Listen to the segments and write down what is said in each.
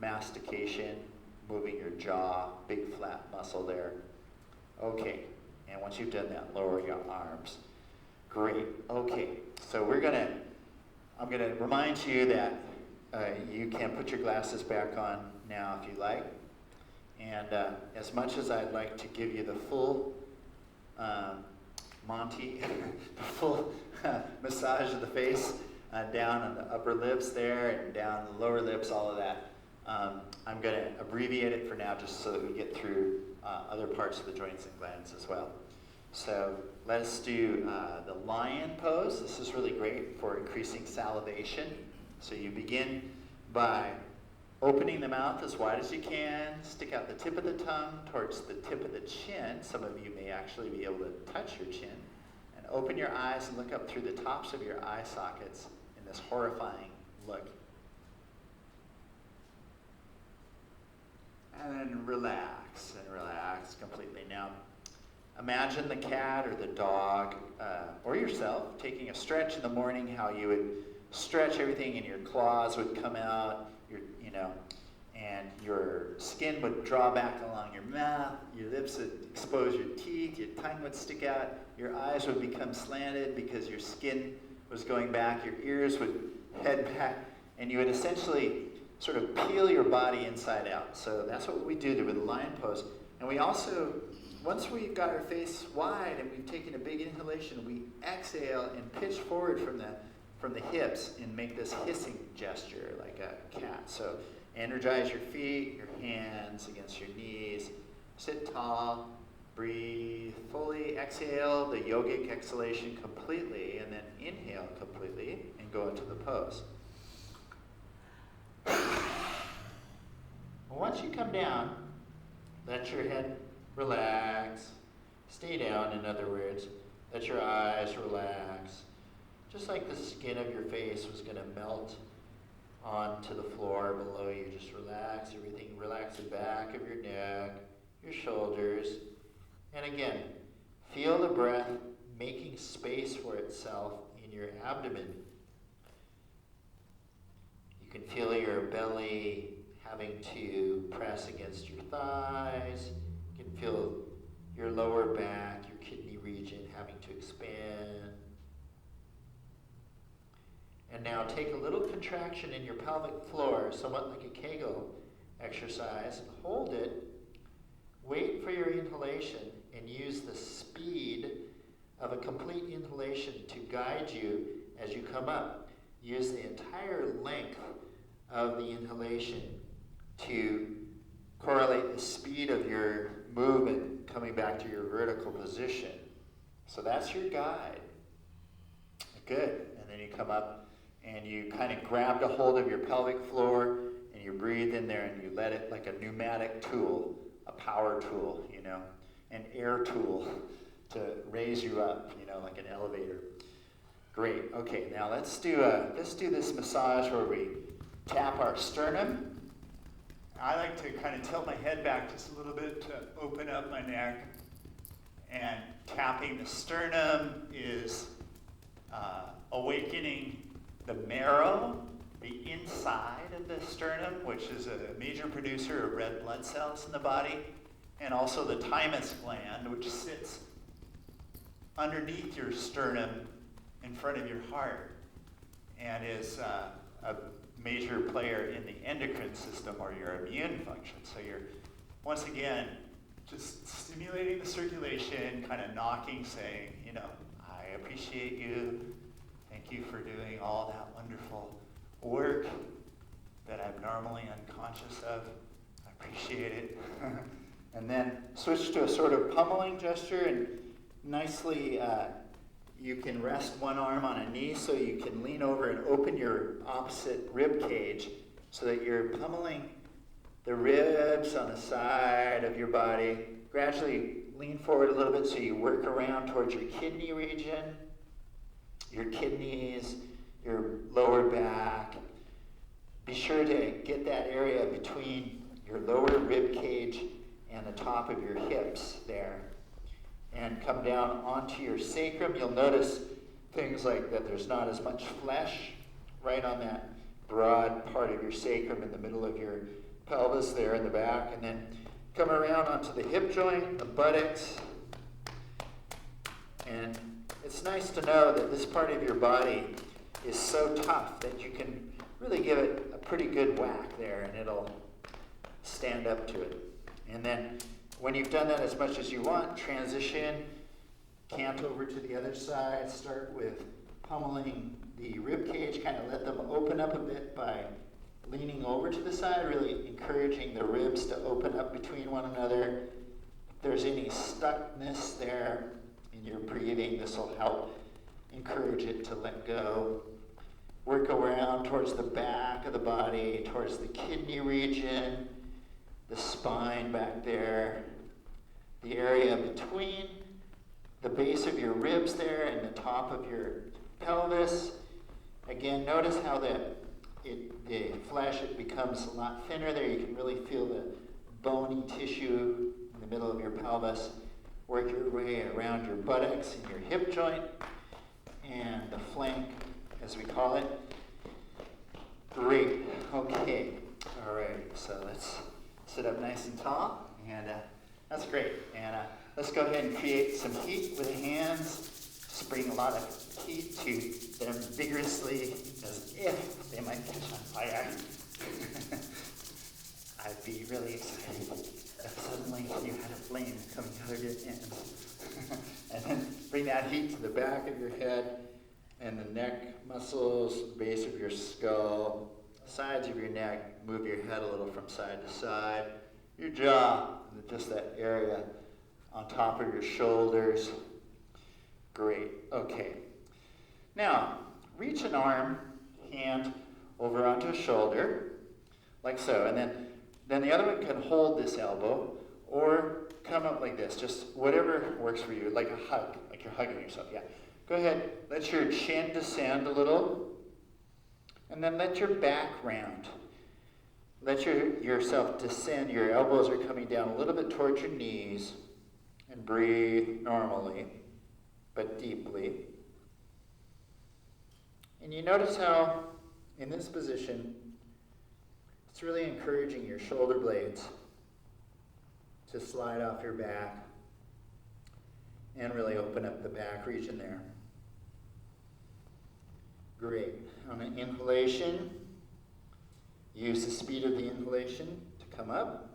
mastication, moving your jaw, big flat muscle there. Okay, and once you've done that, lower your arms. Great, okay, so I'm gonna remind you that you can put your glasses back on now if you like. And as much as I'd like to give you the full Monty, the full massage of the face, down on the upper lips there and down the lower lips, all of that, I'm going to abbreviate it for now just so that we get through other parts of the joints and glands as well. So let's do the lion pose. This is really great for increasing salivation. So you begin by opening the mouth as wide as you can, stick out the tip of the tongue towards the tip of the chin. Some of you may actually be able to touch your chin. And open your eyes and look up through the tops of your eye sockets in this horrifying look. And then relax completely. Now, imagine the cat or the dog or yourself taking a stretch in the morning, how you would stretch everything and your claws would come out, and your skin would draw back along your mouth, your lips would expose your teeth, your tongue would stick out, your eyes would become slanted because your skin was going back, your ears would head back, and you would essentially sort of peel your body inside out. So that's what we do with the lion pose. And we also, once we've got our face wide and we've taken a big inhalation, we exhale and pitch forward from the hips and make this hissing gesture like a cat. So energize your feet, your hands against your knees. Sit tall, breathe fully, exhale the yogic exhalation completely, and then inhale completely and go into the pose. Once you come down, let your head relax. Stay down, in other words. Let your eyes relax. Just like the skin of your face was going to melt onto the floor below you. Just relax everything. Relax the back of your neck, your shoulders. And again, feel the breath making space for itself in your abdomen. You can feel your belly having to press against your thighs. You can feel your lower back, your kidney region having to expand. And now take a little contraction in your pelvic floor, somewhat like a Kegel exercise. Hold it. Wait for your inhalation and use the speed of a complete inhalation to guide you as you come up. Use the entire length of the inhalation to correlate the speed of your movement coming back to your vertical position. So that's your guide. Good. And then you come up and you kind of grabbed a hold of your pelvic floor and you breathe in there and you let it like a pneumatic tool, a power tool, an air tool to raise you up, like an elevator. Great. Okay, now let's do this massage where we tap our sternum. I like to kind of tilt my head back just a little bit to open up my neck. And tapping the sternum is awakening the marrow, the inside of the sternum, which is a major producer of red blood cells in the body, and also the thymus gland, which sits underneath your sternum in front of your heart and is a major player in the endocrine system or your immune function. So you're, once again, just stimulating the circulation, kind of knocking, saying, I appreciate you. Thank you for doing all that wonderful work that I'm normally unconscious of. I appreciate it. And then switch to a sort of pummeling gesture, and nicely you can rest one arm on a knee so you can lean over and open your opposite rib cage so that you're pummeling the ribs on the side of your body. Gradually lean forward a little bit so you work around towards your kidney region, your kidneys, your lower back. Be sure to get that area between your lower rib cage and the top of your hips there. And come down onto your sacrum. You'll notice things like that there's not as much flesh right on that broad part of your sacrum in the middle of your pelvis there in the back, and then come around onto the hip joint, the buttocks. And it's nice to know that this part of your body is so tough that you can really give it a pretty good whack there, and it'll stand up to it. And then when you've done that as much as you want, transition, cant over to the other side. Start with pummeling the rib cage, kind of let them open up a bit by leaning over to the side, really encouraging the ribs to open up between one another. If there's any stuckness there in your breathing, this will help encourage it to let go. Work around towards the back of the body, towards the kidney region, the spine back there, the area between the base of your ribs there and the top of your pelvis. Again, notice how the flesh, it becomes a lot thinner there. You can really feel the bony tissue in the middle of your pelvis. Work your way around your buttocks and your hip joint and the flank, as we call it. Great. Okay. All right. So let's sit up nice and tall, and that's great. And let's go ahead and create some heat with the hands. Just bring a lot of heat to them vigorously, as if they might catch on fire. I'd be really excited if suddenly you had a flame coming out of your hands. And then bring that heat to the back of your head and the neck muscles, base of your skull, sides of your neck. Move your head a little from side to side. Your jaw, just that area on top of your shoulders. Great. Okay. Now, reach an arm, hand over onto a shoulder, like so. And then the other one can hold this elbow or come up like this. Just whatever works for you, like a hug, like you're hugging yourself. Yeah. Go ahead. Let your chin descend a little. And then let your back round. Let yourself descend. Your elbows are coming down a little bit towards your knees. And breathe normally, but deeply. And you notice how, in this position, it's really encouraging your shoulder blades to slide off your back and really open up the back region there. Great. On an inhalation, use the speed of the inhalation to come up.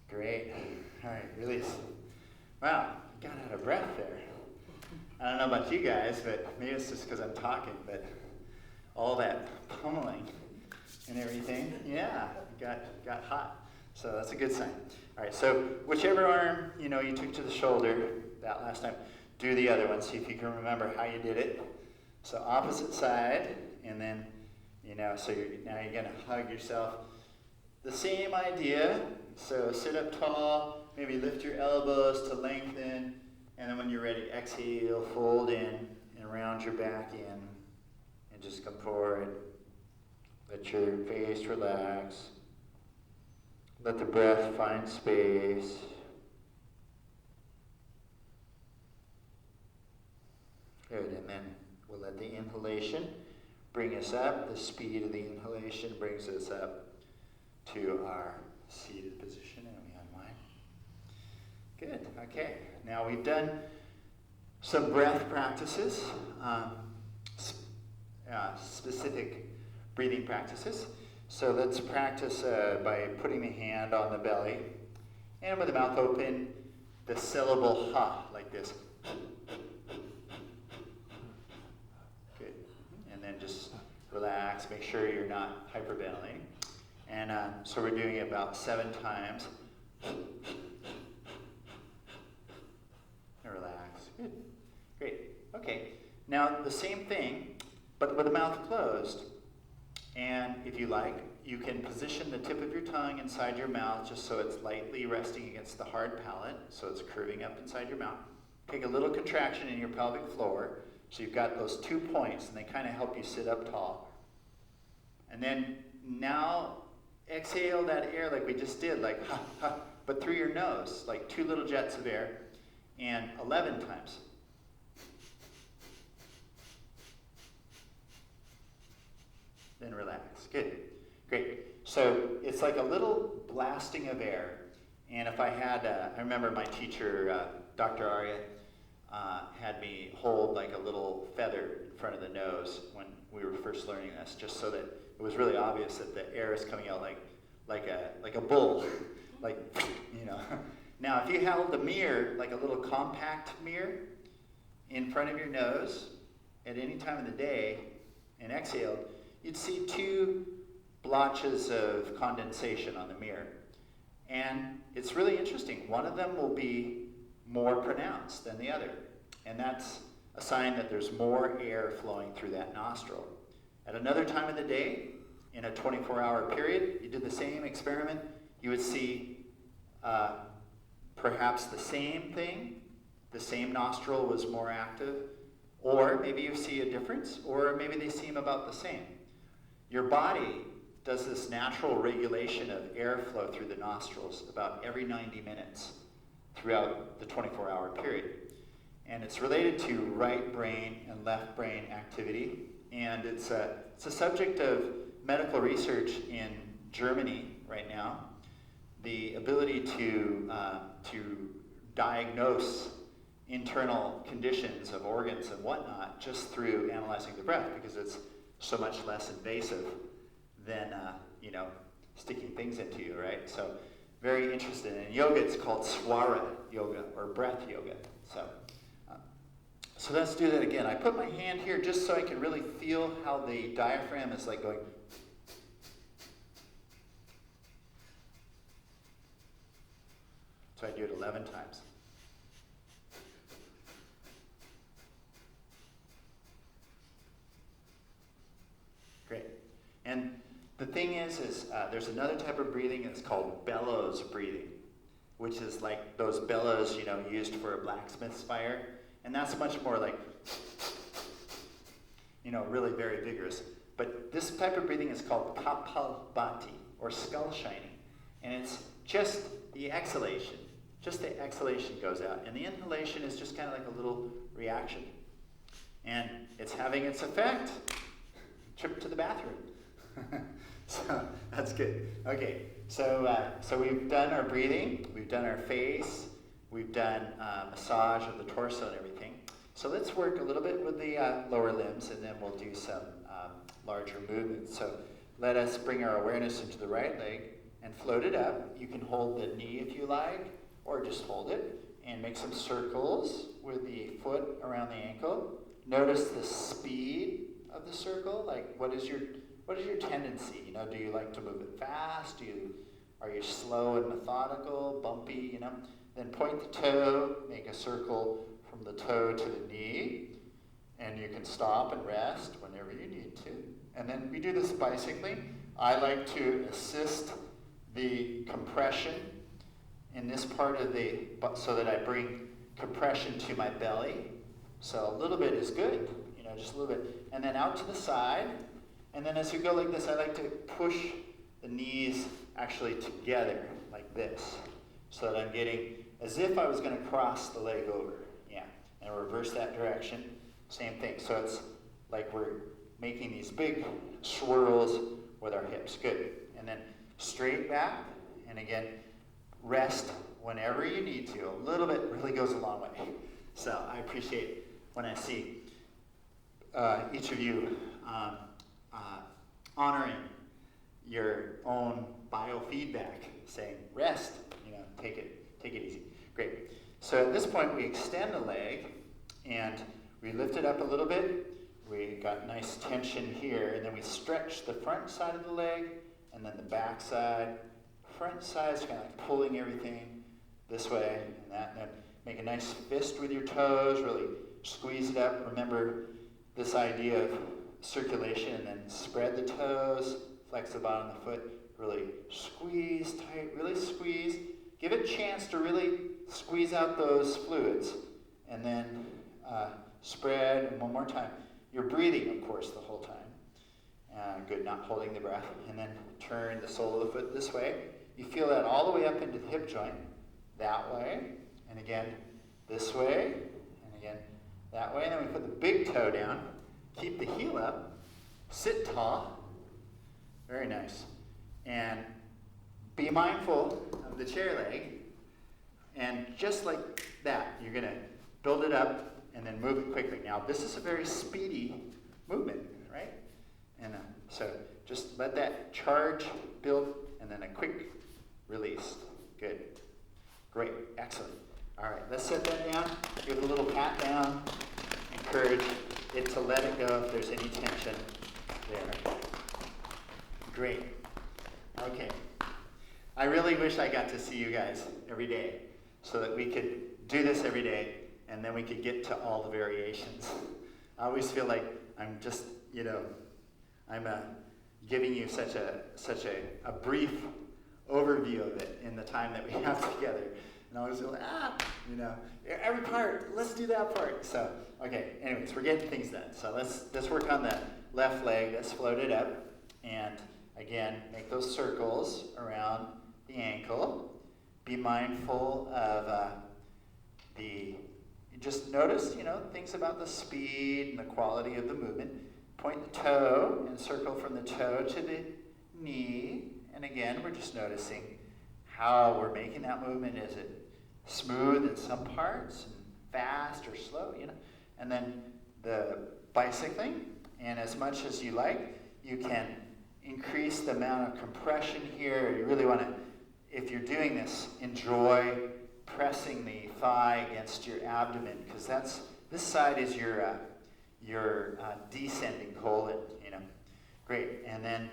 Great. All right, release. Wow, got out of breath there. I don't know about you guys, but maybe it's just because I'm talking, but all that pummeling and everything, yeah, got hot. So that's a good sign. All right, so whichever arm, you took to the shoulder that last time, do the other one. See if you can remember how you did it. So opposite side, and then, so now you're going to hug yourself. The same idea. So sit up tall, maybe lift your elbows to lengthen, and then when you're ready, exhale, fold in, and round your back in, and just come forward. Let your face relax. Let the breath find space. Good, and then we'll let the inhalation bring us up. The speed of the inhalation brings us up to our seated position, and we unwind. Good, okay. Now we've done some breath practices, specific breathing practices. So let's practice by putting the hand on the belly, and with the mouth open, the syllable ha, like this. Good, and then just relax, make sure you're not hyperventilating. And so we're doing it about 7 times. And relax. Good. Great. Okay. Now the same thing, but with the mouth closed. And if you like, you can position the tip of your tongue inside your mouth just so it's lightly resting against the hard palate, so it's curving up inside your mouth. Take a little contraction in your pelvic floor, so you've got those 2 points, and they kind of help you sit up tall. And then now exhale that air like we just did, like ha, ha, but through your nose, like 2 little jets of air, and 11 times. Then relax. Good. Great. So it's like a little blasting of air. And if I had, I remember my teacher, Dr. Arya, had me hold like a little feather in front of the nose when we were first learning this, just so that it was really obvious that the air is coming out like a bull, like, you know. Now, if you held the mirror, like a little compact mirror, in front of your nose at any time of the day and exhaled, you'd see two blotches of condensation on the mirror. And it's really interesting. One of them will be more pronounced than the other. And that's a sign that there's more air flowing through that nostril. At another time of the day, in a 24-hour period, you did the same experiment, you would see perhaps the same thing, the same nostril was more active, or maybe you see a difference, or maybe they seem about the same. Your body does this natural regulation of airflow through the nostrils about every 90 minutes throughout the 24-hour period. And it's related to right brain and left brain activity. And it's a subject of medical research in Germany right now. The ability to diagnose internal conditions of organs and whatnot just through analyzing the breath, because it's so much less invasive than sticking things into you, right? So very interested. In yoga, it's called swara yoga or breath yoga. So let's do that again. I put my hand here just so I can really feel how the diaphragm is like going. So I do it 11 times. Great. And the thing is there's another type of breathing that's called bellows breathing, which is like those bellows, used for a blacksmith's fire. And that's much more like, really very vigorous. But this type of breathing is called kapalbhati, or skull shining. And it's just the exhalation. Just the exhalation goes out. And the inhalation is just kind of like a little reaction. And it's having its effect. Trip to the bathroom. So that's good. Okay, so we've done our breathing, we've done our face, we've done massage of the torso and everything. So let's work a little bit with the lower limbs, and then we'll do some larger movements. So let us bring our awareness into the right leg and float it up. You can hold the knee if you like, or just hold it, and make some circles with the foot around the ankle. Notice the speed of the circle. Like, what is your tendency? Do you like to move it fast? Are you slow and methodical, bumpy? Then point the toe, make a circle from the toe to the knee, and you can stop and rest whenever you need to. And then we do this bicycling. I like to assist the compression in this part of so that I bring compression to my belly. So a little bit is good, just a little bit. And then out to the side. And then as you go like this, I like to push the knees actually together like this, so that I'm getting as if I was going to cross the leg over. Yeah, and reverse that direction. Same thing. So it's like we're making these big swirls with our hips. Good. And then straight back, and again, rest whenever you need to. A little bit really goes a long way. So I appreciate when I see each of you honoring your own biofeedback, saying rest, take it easy. Great. So at this point we extend the leg and we lift it up a little bit. We got nice tension here, and then we stretch the front side of the leg and then the back side. Front side is kind of like pulling everything this way and that. And then make a nice fist with your toes, really squeeze it up. Remember this idea of circulation, and then spread the toes, flex the bottom of the foot, really squeeze tight, really squeeze. Give it a chance to really squeeze out those fluids, and then spread, and one more time. You're breathing, of course, the whole time. Good, not holding the breath. And then turn the sole of the foot this way. You feel that all the way up into the hip joint, that way, and again, this way, and again, that way. And then we put the big toe down. Keep the heel up, sit tall, very nice. And be mindful of the chair leg. And just like that, you're going to build it up and then move it quickly. Now, this is a very speedy movement, right? And so just let that charge build and then a quick release. Good. Great. Excellent. All right, let's set that down. Give it a little pat down. Encourage it to let it go if there's any tension there. Great. Okay. I really wish I got to see you guys every day so that we could do this every day and then we could get to all the variations. I always feel like I'm just, I'm giving you such a brief overview of it in the time that we have together. And I always feel like, every part, let's do that part. So, okay, anyways, we're getting things done. So let's work on the left leg. Let's float it up. And again, make those circles around the ankle. Be mindful of just notice, things about the speed and the quality of the movement. Point the toe and circle from the toe to the knee. And again, we're just noticing how we're making that movement. Is it smooth in some parts, and fast or slow, And then the bicycling, and as much as you like, you can increase the amount of compression here. You really want to, if you're doing this, enjoy pressing the thigh against your abdomen, because this side is your descending colon, Great, and then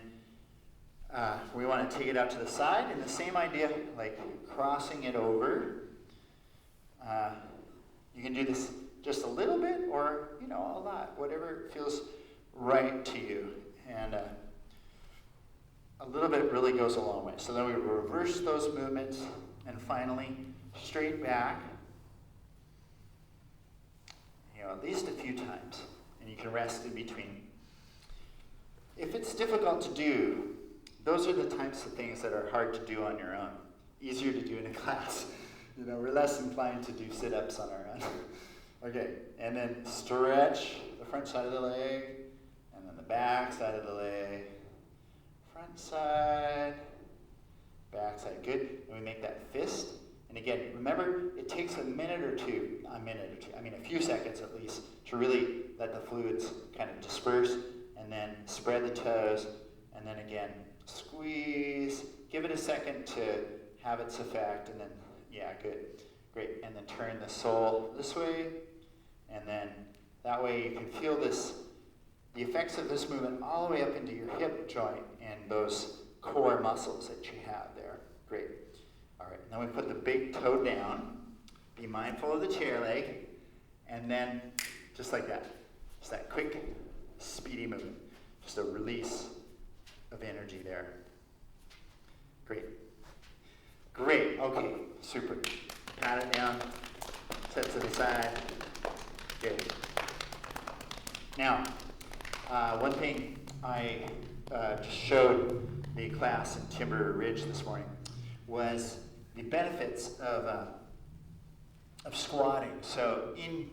we want to take it out to the side, and the same idea, like crossing it over. You can do this just a little bit or, a lot, whatever feels right to you. And a little bit really goes a long way. So then we reverse those movements, and finally, straight back, at least a few times, and you can rest in between. If it's difficult to do, those are the types of things that are hard to do on your own. Easier to do in a class. We're less inclined to do sit-ups on our own. Okay, and then stretch the front side of the leg, and then the back side of the leg. Front side, back side. Good. And we make that fist. And again, remember, it takes a few seconds at least, to really let the fluids kind of disperse, and then spread the toes, and then again, squeeze, give it a second to have its effect, and then, good, great. And then turn the sole this way, and then that way you can feel the effects of this movement all the way up into your hip joint and those core muscles that you have there. Great. All right, now we put the big toe down. Be mindful of the chair leg, and then just like that. Just that quick, speedy movement. Just a release of energy there. Great. Great, okay, super. Pat it down, set to the side. Good. Now, one thing I just showed the class in Timber Ridge this morning was the benefits of squatting. So in